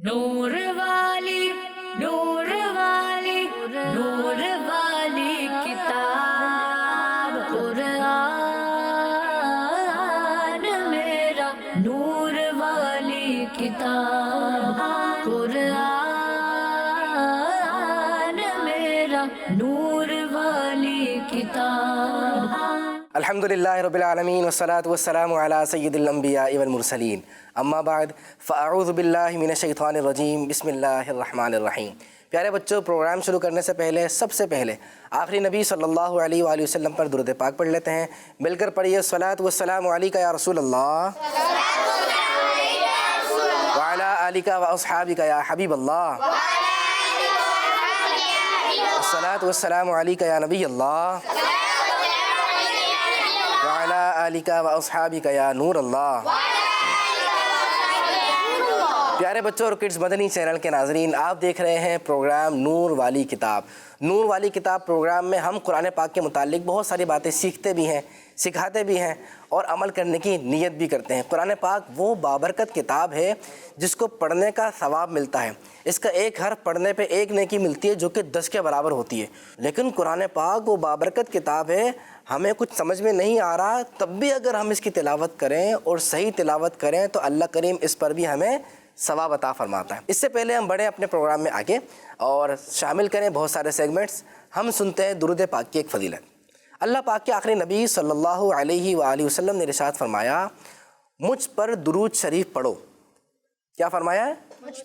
نور والی نور والی نور والی کتاب قرآن میرا نور والی کتاب قرآن میرا نور والی کتاب. الحمدللہ رب العالمین والصلاة والسلام علی سید الانبیاء والمرسلین اما بعد فاعوذ باللہ من الشیطان الرجیم بسم اللہ الرحمن الرحیم. پیارے بچوں، پروگرام شروع کرنے سے پہلے سب سے پہلے آخری نبی صلی اللہ علیہ وآلہ وسلم پر درود پاک پڑھ لیتے ہیں. مل کر پڑھیے الصلاۃ والسلام علیکہ یا رسول اللہ وعلی آلک واصحابک یا حبیب اللہ الصلاۃ والسلام علیکہ یا نبی اللہ وعلی آلک واصحابک یا نور اللہ. پیارے بچوں اور کڈز مدنی چینل کے ناظرین، آپ دیکھ رہے ہیں پروگرام نور والی کتاب. نور والی کتاب پروگرام میں ہم قرآن پاک کے متعلق بہت ساری باتیں سیکھتے بھی ہیں، سکھاتے بھی ہیں اور عمل کرنے کی نیت بھی کرتے ہیں. قرآن پاک وہ بابرکت کتاب ہے جس کو پڑھنے کا ثواب ملتا ہے. اس کا ایک حرف پڑھنے پہ ایک نیکی ملتی ہے جو کہ 10 کے برابر ہوتی ہے. لیکن قرآن پاک وہ بابرکت کتاب ہے، ہمیں کچھ سمجھ میں نہیں آ رہا تب بھی اگر ہم اس کی تلاوت کریں اور صحیح تلاوت کریں تو اللہ کریم اس پر بھی ہمیں ثواب عطا فرماتا ہے. اس سے پہلے ہم بڑھیں اپنے پروگرام میں آگے اور شامل کریں بہت سارے سیگمنٹس. ہم سنتے ہیں درود پاک کی ایک فضیلت. اللہ پاک کے آخری نبی صلی اللہ علیہ وآلہ وسلم نے ارشاد فرمایا، مجھ پر درود شریف پڑھو. کیا فرمایا ہے؟ مجھ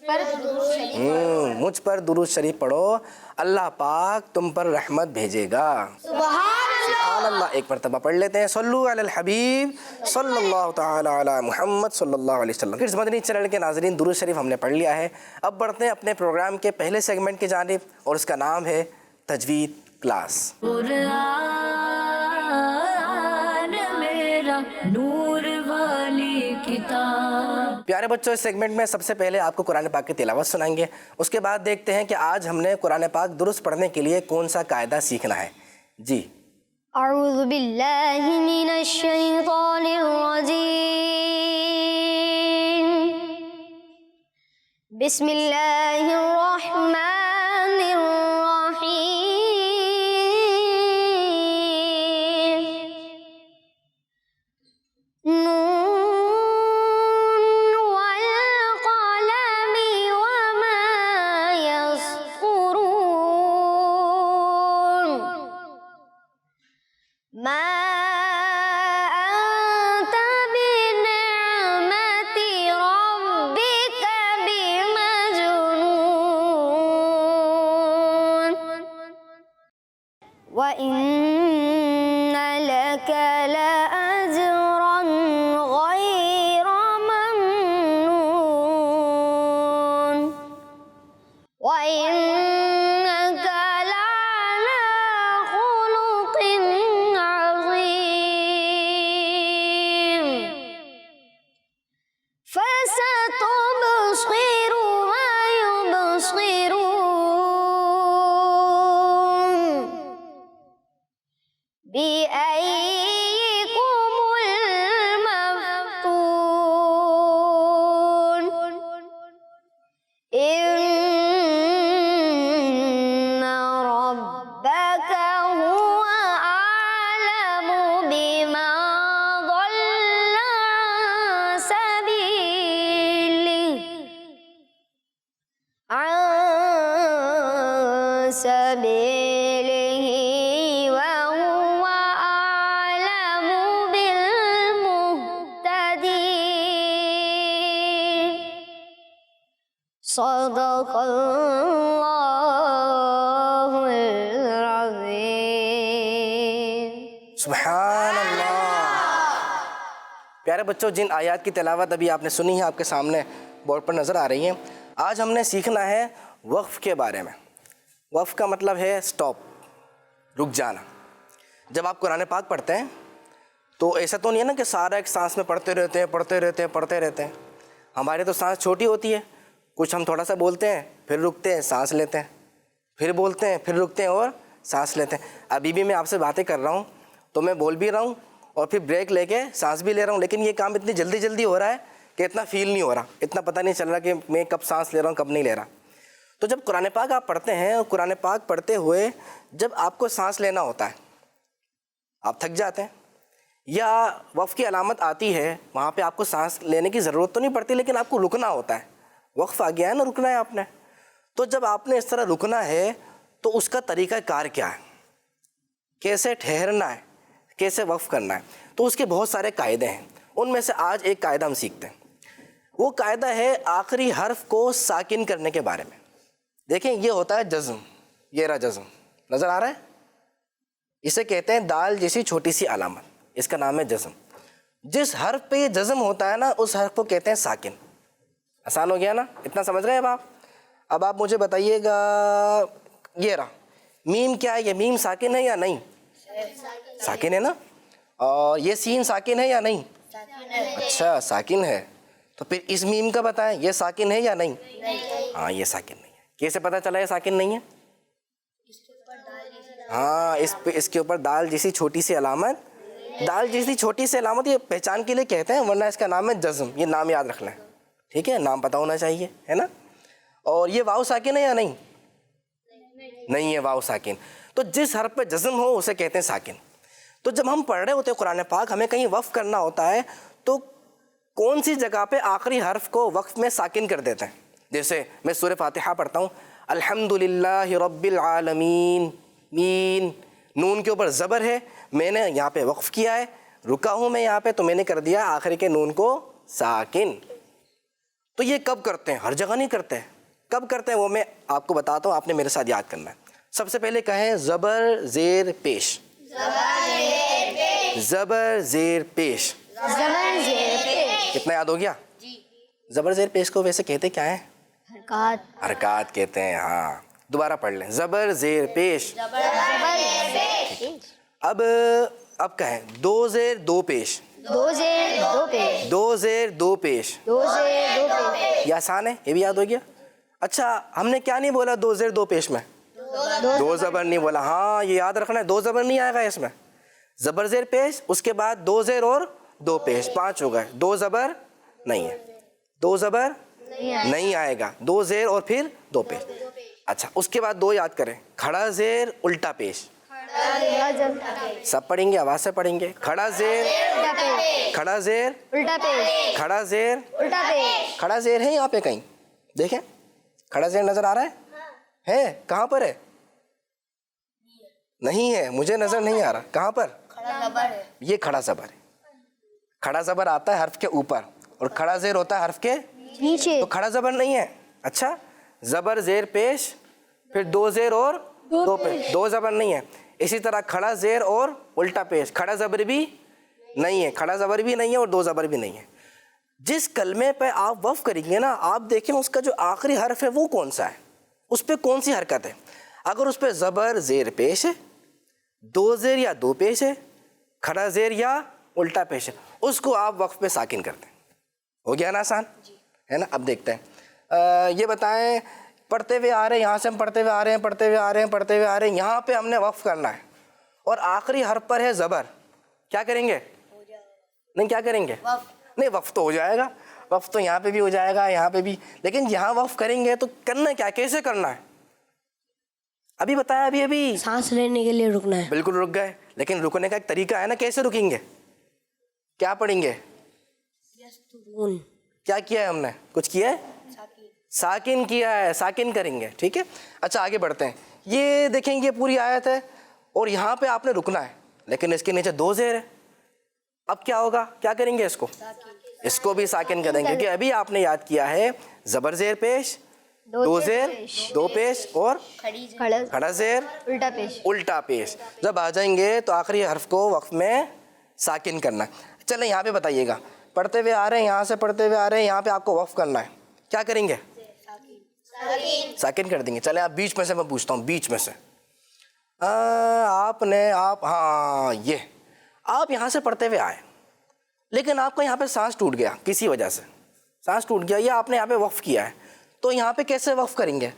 پر درود شریف پڑھو، اللہ پاک تم پر رحمت بھیجے گا. سبحان اللہ. ایک مرتبہ پڑھ لیتے ہیں، صلو علی الحبیب صلی اللہ تعالی علی محمد صلی اللہ علیہ وسلم. کڈز مدنی چینل کے ناظرین، درود شریف ہم نے پڑھ لیا ہے. اب بڑھتے ہیں اپنے پروگرام کے پہلے سیگمنٹ کی جانب اور اس کا نام ہے تجوید کلاس. قرآن میرا نور والی کتاب. پیارے بچوں، اس سیگمنٹ میں سب سے پہلے آپ کو قرآن پاک کی تلاوت سنائیں گے. اس کے بعد دیکھتے ہیں کہ آج ہم نے قرآن پاک درست پڑھنے کے لیے کون سا قاعدہ سیکھنا ہے. جی. اعوذ باللہ من الشیطان الرجیم. بسم اللہ الرحمن الرحیم. نون والقلم وما يسطرون. ما أنت بنعمة ربك بمجنون وإن لك لأجرا غير ممنون وإنك لعلى خلق عظيم. فستبصر ويبصرون بأيكم المفتون. إن ربك هو أعلم بمن ضل عن سبيله وهو أعلم بالمهتدين. صدق اللہ العظیم. سبحان اللہ. پیارے بچوں، جن آیات کی تلاوت ابھی آپ نے سنی ہے آپ کے سامنے بورڈ پر نظر آ رہی ہیں. آج ہم نے سیکھنا ہے وقف کے بارے میں. وقف کا مطلب ہے سٹاپ، رک جانا. جب آپ قرآن پاک پڑھتے ہیں تو ایسا تو نہیں ہے نا کہ سارا ایک سانس میں پڑھتے رہتے ہیں. ہماری تو سانس چھوٹی ہوتی ہے. کچھ ہم تھوڑا سا بولتے ہیں، پھر رکتے ہیں، سانس لیتے ہیں، پھر بولتے ہیں، پھر رکتے ہیں اور سانس لیتے ہیں. ابھی بھی میں آپ سے باتیں کر رہا ہوں تو میں بول بھی رہا ہوں اور پھر بریک لے کے سانس بھی لے رہا ہوں، لیکن یہ کام اتنی جلدی ہو رہا ہے کہ اتنا فیل نہیں ہو رہا, اتنا پتہ نہیں چل رہا کہ میں کب سانس لے رہا ہوں کب نہیں لے رہا. تو جب قرآن پاک آپ پڑھتے ہیں اور قرآن پاک پڑھتے ہوئے جب آپ کو سانس لینا ہوتا ہے, آپ تھک جاتے ہیں یا وقف کی علامت آتی ہے, وہاں پہ آپ کو سانس لینے کی ضرورت تو نہیں پڑتی لیکن آپ کو رکنا ہوتا ہے, وقف آ گیا ہے نا, رکنا ہے آپ نے. تو جب آپ نے اس طرح رکنا ہے تو اس کا طریقہ کار کیا ہے, کیسے ٹھہرنا ہے, کیسے وقف کرنا ہے. تو اس کے بہت سارے قاعدے ہیں, ان میں سے آج ایک قاعدہ ہم سیکھتے ہیں. وہ قاعدہ ہے آخری حرف کو ساکن کرنے کے بارے میں. دیکھیں یہ ہوتا ہے جزم, یہ رہا جزم, نظر آ رہا ہے, اسے کہتے ہیں دال جیسی چھوٹی سی علامت, اس کا نام ہے جزم. جس حرف پہ یہ جزم ہوتا ہے نا اس حرف کو کہتے ہیں ساکن. آسان ہو گیا نا, اتنا سمجھ رہے ہیں اب آپ مجھے بتائیے گا, یہ رہا میم کیا ہے, یہ میم ساکن ہے یا نہیں؟ ساکن ہے نا. اور یہ سین ساکن ہے یا نہیں؟ اچھا ساکن ہے. تو پھر اس میم کا بتائیں, یہ ساکن ہے یا نہیں؟ ہاں یہ ساکن نہیں ہے. کیسے پتہ چلا یہ ساکن نہیں ہے؟ ہاں اس کے اوپر دال جیسی چھوٹی سی علامت, دال جیسی چھوٹی سی علامت یہ پہچان کے لیے کہتے ہیں, ورنہ اس کا نام ہے جزم. یہ نام یاد رکھنا ہے, ٹھیک ہے, نام پتہ ہونا چاہیے, ہے نا. اور یہ واو ساکن ہے یا نہیں؟ نہیں ہے واو ساکن. تو جس حرف پہ جزم ہو اسے کہتے ہیں ساکن. تو جب ہم پڑھ رہے ہوتے ہیں قرآن پاک, ہمیں کہیں وقف کرنا ہوتا ہے تو کون سی جگہ پہ آخری حرف کو وقف میں ساکن کر دیتے ہیں. جیسے میں سورہ فاتحہ پڑھتا ہوں, الحمدللہ رب العالمین, مین, نون کے اوپر زبر ہے, میں نے یہاں پہ وقف کیا ہے, رکا ہوں میں یہاں پہ, تو میں نے کر دیا آخری کے نون کو ساکن. تو یہ کب کرتے ہیں؟ ہر جگہ نہیں کرتے. کب کرتے ہیں وہ میں آپ کو بتاتا ہوں, آپ نے میرے ساتھ یاد کرنا ہے. سب سے پہلے کہیں زبر زیر پیش, زبر زیر پیش. کتنا یاد ہو گیا؟ زبر زیر پیش کو ویسے کہتے کیا ہیں؟ حرکات کہتے ہیں. ہاں دوبارہ پڑھ لیں, زبر زیر پیش. اب کہیں دو زیر دو پیش, دو زیر دو پیش. یہ آسان ہے, یہ بھی یاد ہو گیا. اچھا ہم نے کیا نہیں بولا دو زیر دو پیش میں؟ دو زبر نہیں بولا. ہاں یہ یاد رکھنا ہے, دو زبر نہیں آئے گا اس میں. زبر زیر پیش, اس کے بعد دو زیر اور دو پیش, 5 ہو گئے. دو زبر نہیں ہے, دو زبر نہیں آئے گا, دو زیر اور پھر دو پیش. اچھا اس کے بعد دو یاد کریں, کھڑا زیر الٹا پیش. سب پڑھیں گے, آواز سے پڑھیں گے. کھڑا زیر, کھڑا زیر الٹا پیش, کھڑا زیر الٹا پیش. کھڑا زیر ہے یہاں پہ کہیں, دیکھیں کھڑا زیر نظر آ رہا ہے؟ کہاں پر ہے؟ نہیں ہے, مجھے نظر نہیں آ رہا. کہاں پر؟ یہ کھڑا زبر ہے. کھڑا زبر آتا ہے حرف کے اوپر اور کھڑا زیر ہوتا ہے حرف کے نیچے, تو کھڑا زبر نہیں ہے. اچھا زبر زیر پیش, پھر دو زیر اور دو پیش, دو زبر نہیں ہے. اسی طرح کھڑا زیر اور الٹا پیش, کھڑا زبر بھی نہیں ہے, کھڑا زبر بھی نہیں ہے اور دو زبر بھی نہیں ہے. جس کلمے پہ آپ وقف کریں گے نا, آپ دیکھیں اس کا جو آخری حرف ہے وہ کون سا ہے, اس پہ کون سی حرکت ہے. اگر اس پہ زبر زیر پیش ہے, دو زیر یا دو پیش ہے, کھڑا زیر یا الٹا پیش ہے, اس کو آپ وقف پہ ساکن کرتے ہیں. ہو گیا نا آسان, ہے نا. اب دیکھتے ہیں, یہ بتائیں پڑھتے ہوئے آ رہے ہیں, یہاں سے ہم پڑھتے ہوئے آ رہے ہیں, پڑھتے ہوئے آ رہے ہیں, پڑھتے ہوئے آ رہے ہیں, یہاں پہ ہم نے وقف کرنا ہے اور آخری حرف پر ہے زبر. کیا کریں گے؟ نہیں کیا کریں گے؟ نہیں وقف تو ہو جائے گا, وقف تو یہاں پہ بھی ہو جائے گا, یہاں پہ بھی, لیکن یہاں وقف کریں گے تو کرنا کیا, کیسے کرنا ہے؟ ابھی بتایا, ابھی سانس لینے کے لیے رکنا ہے. بالکل رک گئے, لیکن رکنے کا ایک طریقہ ہے نا, کیسے رکیں گے؟ کیا پڑھیں گے؟ کیا کیا ہے ہم نے؟ کچھ کیا ہے؟ ساکن کیا ہے, ساکن کریں گے, ٹھیک ہے. اچھا آگے بڑھتے ہیں. یہ دیکھیں یہ پوری آیت ہے اور یہاں پہ آپ نے رکنا ہے, لیکن اس کے نیچے دو زیر ہے. اب کیا ہوگا, کیا کریں گے اس کو؟ اس کو بھی ساکن کریں گے, کیونکہ ابھی آپ نے یاد کیا ہے زبر زیر پیش, دو زیر دو پیش اور کھڑا زیر الٹا پیش. جب آ جائیں گے تو آخری حرف کو وقف میں ساکن کرنا. چلیں یہاں پہ بتائیے گا, پڑھتے ہوئے آ رہے ہیں, یہاں سے پڑھتے ہوئے آ رہے ہیں, یہاں پہ آپ کو وقف کرنا ہے, کیا کریں گے؟ ساکن کر دیں گے. چلیں آپ بیچ میں سے, میں پوچھتا ہوں بیچ میں سے, ہاں یہ آپ یہاں سے پڑھتے ہوئے آئے, لیکن آپ کا یہاں پہ سانس ٹوٹ گیا, کسی وجہ سے سانس ٹوٹ گیا, یا آپ نے یہاں پہ وقف کیا ہے, تو یہاں پہ کیسے وقف کریں گے,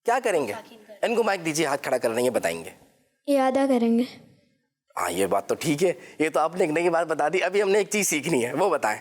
کیا کریں گے؟ ان کو مائک دیجیے, ہاتھ کھڑا کر رہے ہیں, بتائیں گے. اعادہ کریں گے. ہاں یہ بات تو ٹھیک ہے, یہ تو آپ نے ایک نئی بات بتا دی. ابھی ہم نے ایک چیز سیکھنی ہے, وہ بتائیں.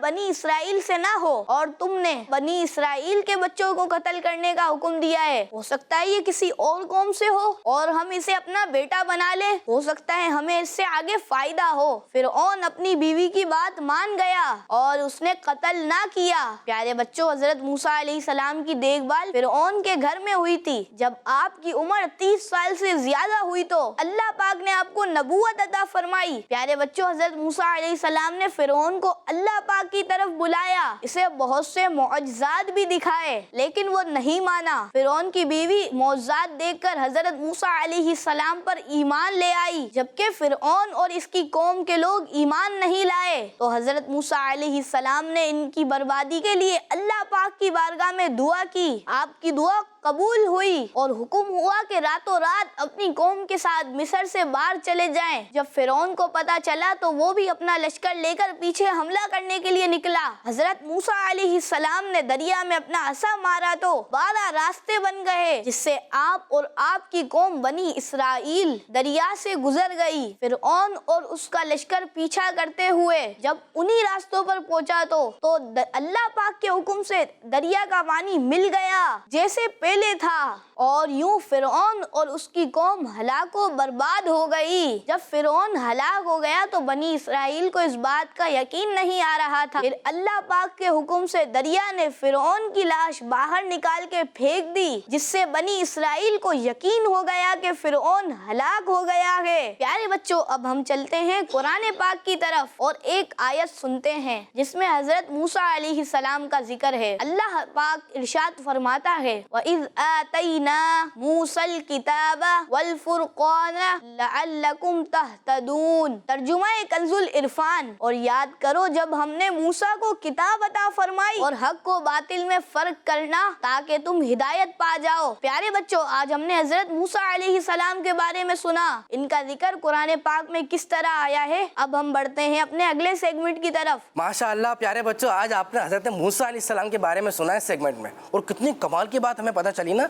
بنی اسرائیل سے نہ ہو اور تم نے بنی اسرائیل کے بچوں کو قتل کرنے کا حکم دیا ہے. ہو سکتا ہے یہ کسی اور قوم سے ہو اور ہم اسے اپنا بیٹا بنا لے. ہو سکتا ہے ہمیں اس سے آگے فائدہ ہو. فرعون اپنی بیوی کی بات مان گیا اور اس نے قتل نہ کیا. پیارے بچوں، حضرت موسیٰ علیہ السلام کی دیکھ بھال فرعون کے گھر میں ہوئی تھی. جب آپ کی عمر 30 سال سے زیادہ ہوئی تو اللہ پاک نے آپ کو نبوت عطا فرمائی. پیارے بچوں، حضرت موسیٰ علیہ السلام نے فرعون کو اللہ پاک کی طرف بلایا، اسے بہت سے معجزات بھی دکھائے لیکن وہ نہیں مانا. فرعون کی بیوی معجزات دیکھ کر حضرت موسیٰ علیہ السلام پر ایمان لے آئی، جبکہ فرعون اور اس کی قوم کے لوگ ایمان نہیں لائے. تو حضرت موسیٰ علیہ السلام نے ان کی بربادی کے لیے اللہ پاک کی بارگاہ میں دعا کی. آپ کی دعا قبول ہوئی اور حکم ہوا کہ راتوں رات اپنی قوم کے ساتھ مصر سے باہر چلے جائیں. جب فرعون کو پتا چلا تو وہ بھی اپنا لشکر لے کر پیچھے حملہ کرنے کے لیے نکلا. حضرت موسیٰ علیہ السلام نے دریا میں اپنا عصا مارا تو 12 راستے بن گئے جس سے آپ اور آپ کی قوم بنی اسرائیل دریا سے گزر گئی. فرعون اور اس کا لشکر پیچھا کرتے ہوئے جب انہی راستوں پر پہنچا تو اللہ پاک کے حکم سے دریا کا پانی مل گیا جیسے پہلے تھا اور یوں فرعون اور اس کی قوم ہلاک و برباد ہو گئی. جب فرعون ہلاک ہو گیا تو بنی اسرائیل کو اس بات کا یقین نہیں آ رہا تھا. پھر اللہ پاک کے حکم سے دریا نے فرعون کی لاش باہر نکال کے پھینک دی جس سے بنی اسرائیل کو یقین ہو گیا کہ فرعون ہلاک ہو گیا ہے. پیارے بچوں، اب ہم چلتے ہیں قرآن پاک کی طرف اور ایک آیت سنتے ہیں جس میں حضرت موسیٰ علیہ السلام کا ذکر ہے. اللہ پاک ارشاد فرماتا ہے وَإِذْ آتَيْنَا مُوسَى الْكِتَابَ وَالْفُرْقَانَ لَعَلَّكُمْ تَهْتَدُونَ. ترجمہ کنز العرفان. اور یاد کرو جب ہم نے موسیٰ کو کتاب عطا فرمائی اور حق کو باطل میں فرق کرنا تاکہ تم ہدایت پا جاؤ. پیارے بچوں، آج ہم نے حضرت موسیٰ علیہ السلام کے بارے میں سنا. ان کا ذکر قرآن پاک میں کس طرح آیا ہے. اب ہم بڑھتے ہیں اپنے اگلے سیگمنٹ کی طرف. ماشاءاللہ پیارے بچوں، آج آپ نے حضرت موسیٰ علیہ السلام کے بارے میں سنا ہے سیگمنٹ میں، اور کتنی کمال کی بات ہمیں پتہ چلی نا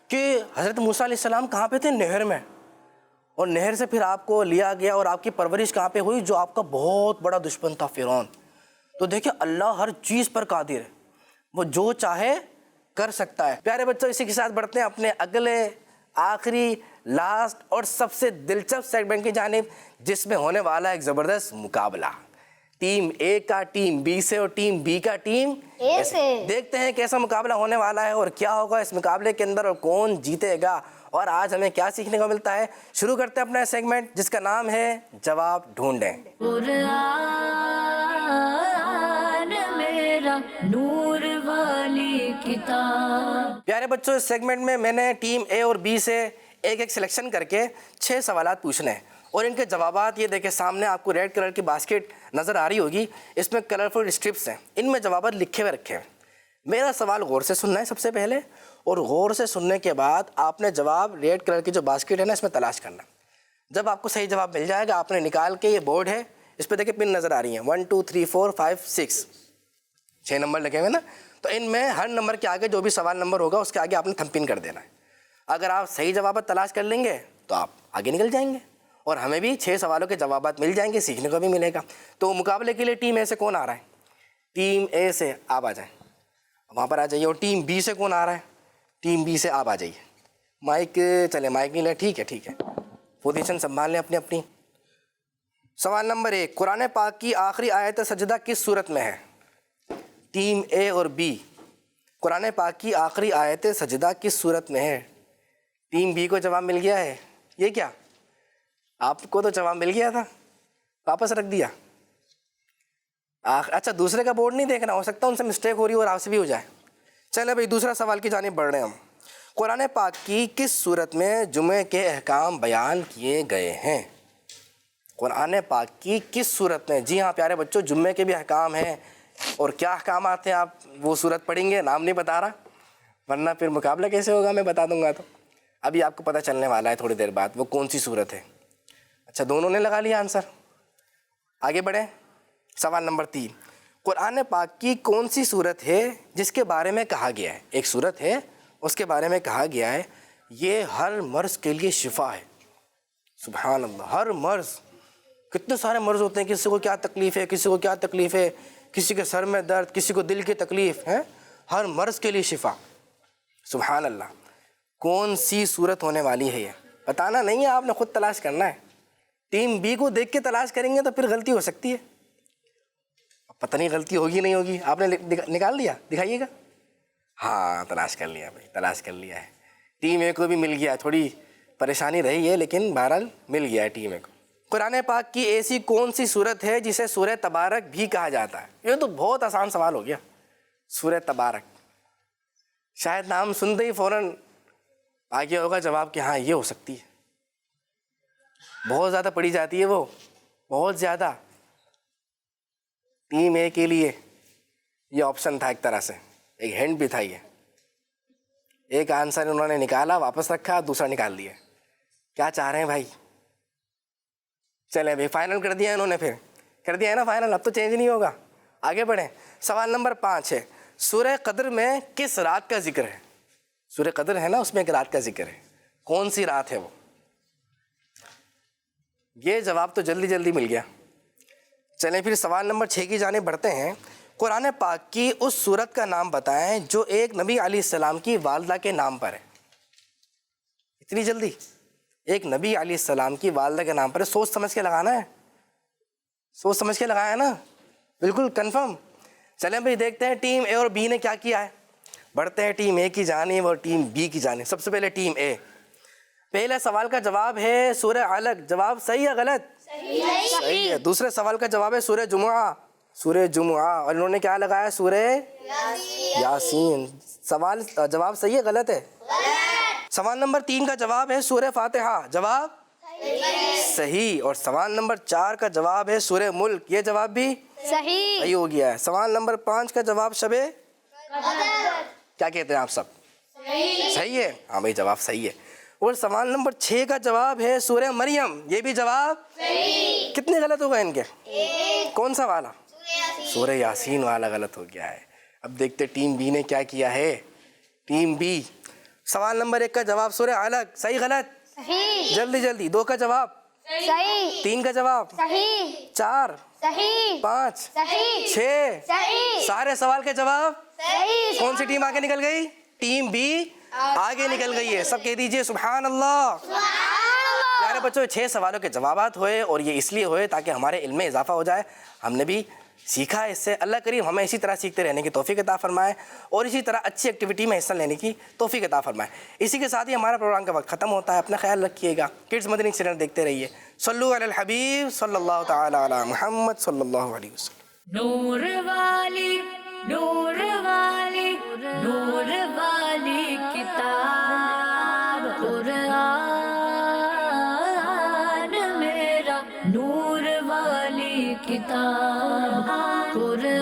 کہ حضرت موسیٰ علیہ السلام کہاں پہ تھے؟ نہر میں. اور نہر سے پھر آپ کو لیا گیا اور آپ کی پرورش کہاں پہ ہوئی؟ جو آپ کا بہت بڑا دشمن تھا فرعون. تو دیکھیں اللہ ہر چیز پر قادر ہے، وہ جو چاہے کر سکتا ہے. پیارے بچوں، اسی کے ساتھ بڑھتے ہیں اپنے اگلے آخری لاسٹ اور سب سے دلچسپ سیگمنٹ کی جانب، جس میں ہونے والا ایک زبردست مقابلہ ٹیم اے کا ٹیم بی سے اور ٹیم بی کا ٹیم اے سے. دیکھتے ہیں کیسا مقابلہ ہونے والا ہے اور کیا ہوگا اس مقابلے کے اندر اور کون جیتے گا اور آج ہمیں کیا سیکھنے کو ملتا ہے. شروع کرتے ہیں اپنا سیگمنٹ جس کا نام ہے جواب ڈھونڈیں. قرآن میرا نور والی کتاب. پیارے بچوں، اس سیگمنٹ میں میں نے ٹیم اے اور بی سے ایک سلیکشن کر کے 6 سوالات پوچھنے ہیں اور ان کے جوابات یہ دیکھیں سامنے آپ کو ریڈ کلر کی باسکٹ نظر آ رہی ہوگی. اس میں کلرفل اسٹرپس ہیں، ان میں جوابات لکھے ہوئے رکھے ہیں. میرا سوال غور سے سننا ہے سب سے پہلے، اور غور سے سننے کے بعد آپ نے جواب ریڈ کلر کی جو باسکٹ ہے نا اس میں تلاش کرنا. جب آپ کو صحیح جواب مل جائے گا آپ نے نکال کے، یہ بورڈ ہے اس پہ دیکھیں پن نظر آ رہی ہیں 1 2 3 4 5 6 6 نمبر لگے ہوئے نا. تو ان میں ہر نمبر کے آگے جو بھی سوال نمبر ہوگا اس کے آگے آپ نے تھم پن کر دینا ہے. اگر آپ صحیح جوابات تلاش کر لیں گے تو آپ آگے نکل جائیں گے اور ہمیں بھی 6 سوالوں کے جوابات مل جائیں گے، سیکھنے کو بھی ملے گا. تو مقابلے کے لیے ٹیم اے سے کون آ رہا ہے؟ ٹیم اے سے آپ آ جائیں، وہاں پر آ جائیے. اور ٹیم بی سے کون آ رہا ہے؟ ٹیم بی سے آپ آ جائیے. مائک چلے، مائک نہیں لے، ٹھیک ہے، پوزیشن سنبھال لیں اپنی اپنی. سوال نمبر 1، قرآن پاک کی آخری آیت سجدہ کس صورت میں ہے؟ ٹیم اے اور بی، قرآن پاک کی آخری آیت سجدہ کس صورت میں ہے؟ ٹیم بی کو جواب مل گیا ہے. یہ کیا آپ کو تو جواب مل گیا تھا، واپس رکھ دیا؟ اچھا دوسرے کا بورڈ نہیں دیکھنا، ہو سکتا ہے ان سے مسٹیک ہو رہی ہو اور آپ سے بھی ہو جائے. چلے بھائی دوسرا سوال کی جانب بڑھ رہے ہیں ہم. قرآن پاک کی کس صورت میں جمعے کے احکام بیان کیے گئے ہیں؟ قرآن پاک کی کس صورت میں؟ جی ہاں پیارے بچوں، جمعے کے بھی احکام ہیں. اور کیا احکامات ہیں آپ وہ صورت پڑھیں گے، نام نہیں بتا رہا ورنہ پھر مقابلہ کیسے ہوگا، میں بتا دوں گا. تو ابھی آپ کو پتہ چلنے والا ہے تھوڑی دیر بعد وہ کون سی صورت ہے. اچھا دونوں نے لگا لیا آنسر. آگے بڑھیں. سوال نمبر 3، قرآن پاک کی کون سی صورت ہے جس کے بارے میں کہا گیا ہے، ایک صورت ہے اس کے بارے میں کہا گیا ہے یہ ہر مرض کے لیے شفا ہے؟ سبحان اللہ، ہر مرض کتنے سارے مرض ہوتے ہیں، کسی کو کیا تکلیف ہے، کسی کو کیا تکلیف ہے، کسی کے سر میں درد، کسی کو دل کی تکلیف ہے، ہر مرض کے لیے شفا. سبحان اللہ. کون سی صورت ہونے والی ہے یہ بتانا نہیں ہے، آپ نے خود تلاش کرنا ہے. ٹیم بی کو دیکھ کے تلاش کریں گے تو پھر غلطی ہو سکتی ہے. پتہ نہیں غلطی ہوگی نہیں ہوگی، آپ نے نکال لیا، دکھائیے گا. ہاں تلاش کر لیا بھائی، تلاش کر لیا ہے. ٹیم اے کو بھی مل گیا، تھوڑی پریشانی رہی ہے لیکن بہرحال مل گیا ہے ٹیم اے کو. قرآن پاک کی ایسی کون سی صورت ہے جسے سورہ تبارک بھی کہا جاتا ہے؟ یہ تو بہت آسان سوال ہو گیا. سورہ تبارک، شاید نام سنتے ہی فوراً آگے ہوگا جواب کہ ہاں یہ ہو سکتی ہے. بہت زیادہ پڑھی جاتی ہے وہ، بہت زیادہ. ٹیم اے کے لیے یہ آپشن تھا، ایک طرح سے ایک ہینڈ بھی تھا. یہ ایک آنسر انہوں نے نکالا، واپس رکھا، دوسرا نکال دیا. کیا چاہ رہے ہیں بھائی؟ چلیں بھائی فائنل کر دیا انہوں نے، پھر کر دیا ہے نا فائنل، اب تو چینج نہیں ہوگا. آگے بڑھیں. سوال نمبر 5 ہے، سورہ قدر میں کس رات کا ذکر ہے؟ سورہ قدر ہے نا، اس میں ایک رات کا ذکر ہے. کون سی رات ہے وہ؟ یہ جواب تو جلدی جلدی مل گیا. چلیں پھر سوال نمبر 6 کی جانب بڑھتے ہیں. قرآن پاک کی اس سورت کا نام بتائیں جو ایک نبی علیہ السلام کی والدہ کے نام پر ہے. اتنی جلدی؟ ایک نبی علیہ السلام کی والدہ کے نام پر ہے. سوچ سمجھ کے لگانا ہے، سوچ سمجھ کے لگایا ہے نا، بالکل کنفرم. چلیں بھائی دیکھتے ہیں ٹیم اے اور بی نے کیا کیا ہے. بڑھتے ہیں ٹیم اے کی جانب اور ٹیم بی کی جانب. سب سے پہلے ٹیم اے. پہلے سوال کا جواب ہے سورہ علق. جواب صحیح ہے غلط؟ صحیح ہے. دوسرے سوال کا جواب ہے سورہ جمعہ. سورہ جمعہ. اور انہوں نے کیا لگایا؟ سورہ یاسین. سوال جواب صحیح ہے غلط ہے؟ سوال نمبر 3 کا جواب ہے سورہ فاتحہ. جواب صحیح. اور سوال نمبر 4 کا جواب ہے سورہ ملک. یہ جواب بھی صحیح ہو گیا ہے. سوال نمبر 5 کا جواب شب کیا کہتے ہیں آپ سب؟ صحیح ہے. ہاں بھائی جواب صحیح ہے. اور سوال نمبر 6 کا جواب ہے سورہ مریم. یہ بھی جواب صحیح. کتنے غلط ہو گئے ان کے؟ کون سا والا؟ سورہ یاسین والا غلط ہو گیا ہے. اب دیکھتے ٹیم بی نے کیا کیا ہے. Team B. سوال نمبر 1 کا جواب سورہ علق. صحیح غلط؟ صحیح. جلدی جلدی. 2 کا جواب صحیح. 3 کا جواب صحیح. 4 صحیح. 5 صحیح. 6 صحیح. سارے سوال کے جواب. صحیح. کون سی ٹیم آگے نکل گئی؟ ٹیم بی آگے نکل گئی ہے. سب کہہ دیجئے سبحان اللہ. پیارے بچوں 6 سوالوں کے جوابات ہوئے اور یہ اس لیے ہوئے تاکہ ہمارے علم میں اضافہ ہو جائے. ہم نے بھی سیکھا اس سے. اللہ کریم ہمیں اسی طرح سیکھتے رہنے کی توفیق عطا فرمائے اور اسی طرح اچھی ایکٹیویٹی میں حصہ لینے کی توفیق عطا فرمائے. اسی کے ساتھ ہی ہمارا پروگرام کا وقت ختم ہوتا ہے. اپنا خیال رکھیے گا. کڈز مدنی چینل دیکھتے رہیے. صلو علی الحبیب صلی اللہ تعالی علی محمد صلی اللہ علیہ وسلم. نور والی نور والی نور والی کتاب قرآن میرا نور والی کتاب قرآن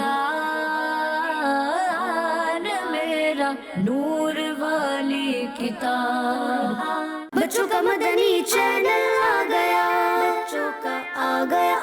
میرا نور والی کتاب. بچوں کا مدنی چینل آ گیا، بچوں کا آ گیا